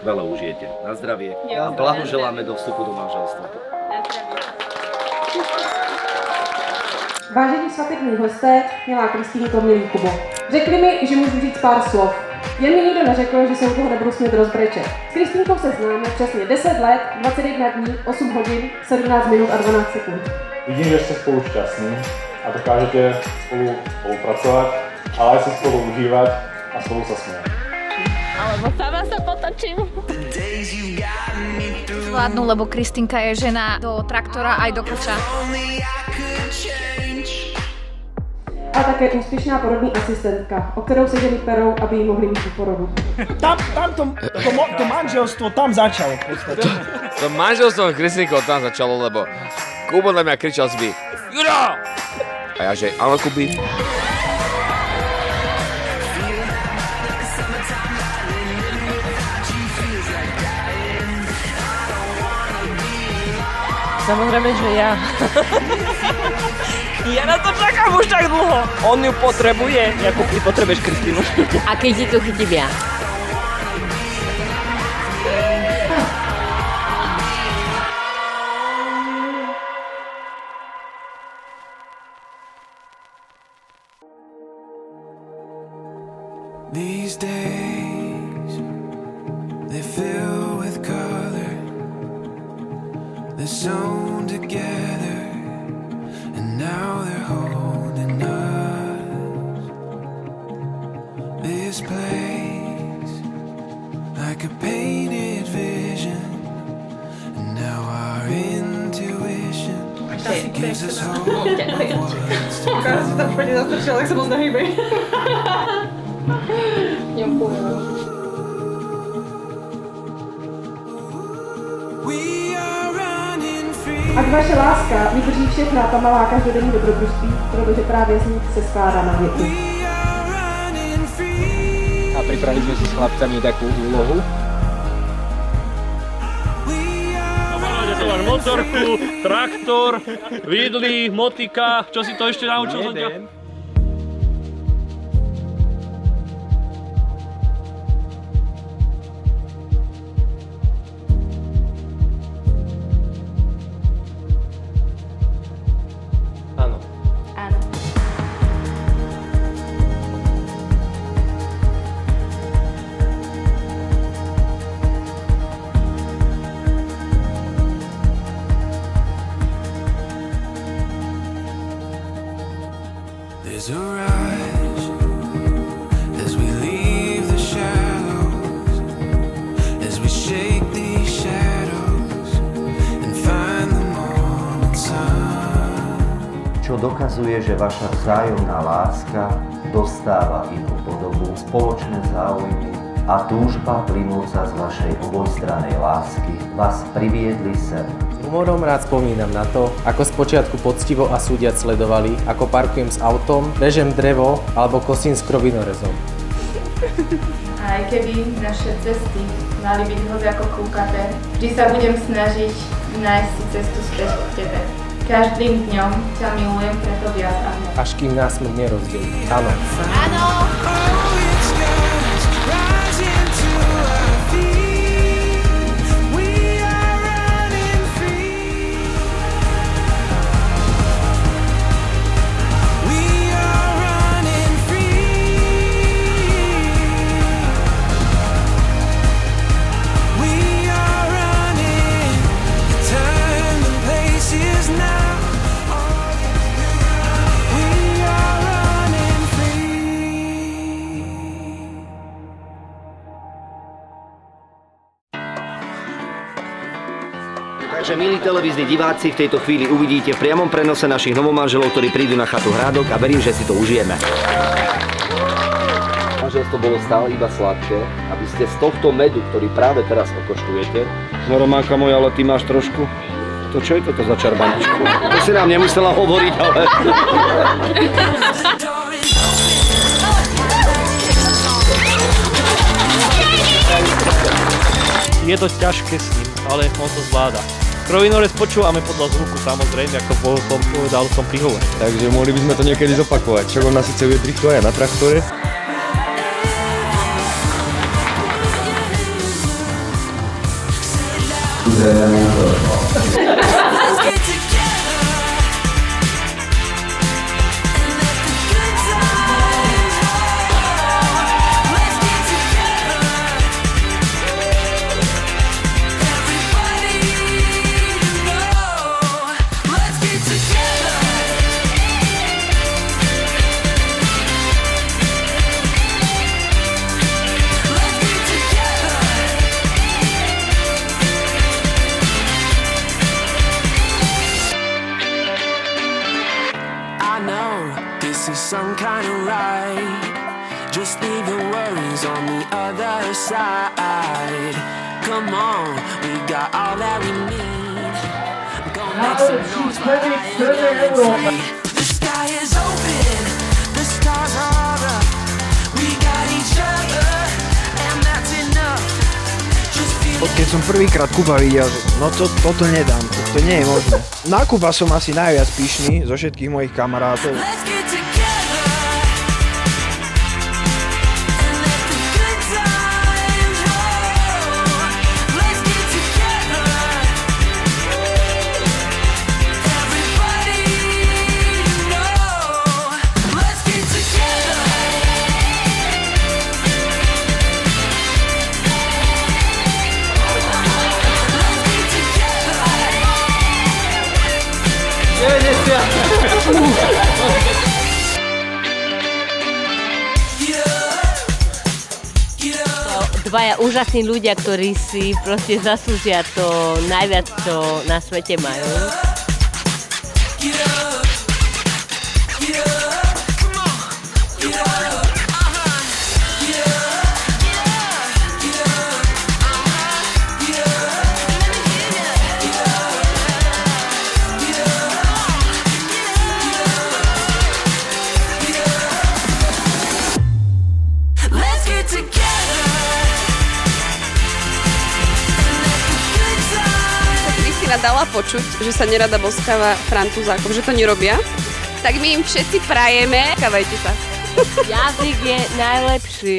veľa užijete. Na zdravie a blahoželáme do vstupu do manželstva. Vážení svatební hosté, milá Kristýnko, milý Kubo. Řekli mi, že můžu říct pár slov. Jen mi nikdo neřekl, že se u toho nebudu smět rozbrečet. S Kristýnkou se známe přesně 10 let, 21 dní, 8 hodin, 17 minut a 12 sekund. Vidím, že jste spolu šťastní a dokážete spolupracovat, ale aj si spolu užívať a spolu sa smiať. Alebo sama sa potočím. Zvládnu, lebo Kristýnka je žena do traktora aj do koča. A také úspěšná porodní asistentka, o kterou se ženy perou, aby jí mohli mít tu porodu. Tam to manželstvo tam začalo v podstate. To manželstvo Kristýnkou tam začalo, lebo Kubo na mňa kričal zby Juro! A ja že, áno Kuby. Samozrejme, že ja. Ja na to čakám už tak dlho. On ju potrebuje, ako ty potrebuješ Kristínu. A keď ti to chytím ja? These days, they fill with color. They're sewn together, and now they're holding us. This place, like a painted vision, and now our intuition gives us hope of what's to come. Ať vaše láska vydrží všechna ta malá každodenní dobrodružství, protože právě z nich se skládá na věky. A pripravili sme si s chlapcami takú úlohu. To máš motorku, traktor, vidly, motika, čo si to ešte naučil? Áno. Áno. There's a rush as we leave the shallows, as we shake these shadows and find the morning sun. Čo dokazuje, že vaša vzájomná láska dostáva inú podobu, spoločné záujmy a túžba plynúca z vašej obojstrannej lásky vás priviedli sem. Humorom rád spomínam na to, ako spočiatku poctivo a súdiac sledovali, ako parkujem s autom, režem drevo alebo kosím s krovinorezom. Aj keby naše cesty mali byť hociako kúkaté, vždy sa budem snažiť nájsť si cestu späť k tebe. Každým dňom ťa milujem preto viac a viac. Až kým nás smrť nerozdelí. Áno. Áno. Takže milí televízni diváci, v tejto chvíli uvidíte v priamom prenose našich novomanželov, ktorí prídu na chatu Hrádok a verím, že si to užijeme. Manželstvo bolo stále iba sladké, aby ste z tohto medu, ktorý práve teraz okoštujete. No Románka moja, ale ty máš trošku... To čo je toto za čarbaničku? To si nám nemusela hovoriť, ale... Je to ťažké s ním, ale on to zvláda. Krovinorez počúvame podľa zvuku, samozrejme, ako povedal som príhovore. Takže mohli by sme to niekedy zopakovať. Čo on nás síce vie driftovať aj na traktore. I know this is some kind of ride. Just leave your worries on the other side. Come on, we got all that we need. Go make some noise while I am free. The sky is open, the stars are up. We got each other, and that's enough. Just feel Keď som prvýkrát Kuba videl, že no toto nedám, to nie je možné. Na Kuba som asi najviac pyšný zo všetkých mojich kamarátov. Dvaja úžasní ľudia, ktorí si proste zaslúžia to najviac, čo na svete majú. Dala počuť, že sa nerada boskáva Francúzákom, že to nerobia, tak my im všetci prajeme. Kávajte sa. Jazyk je najlepší.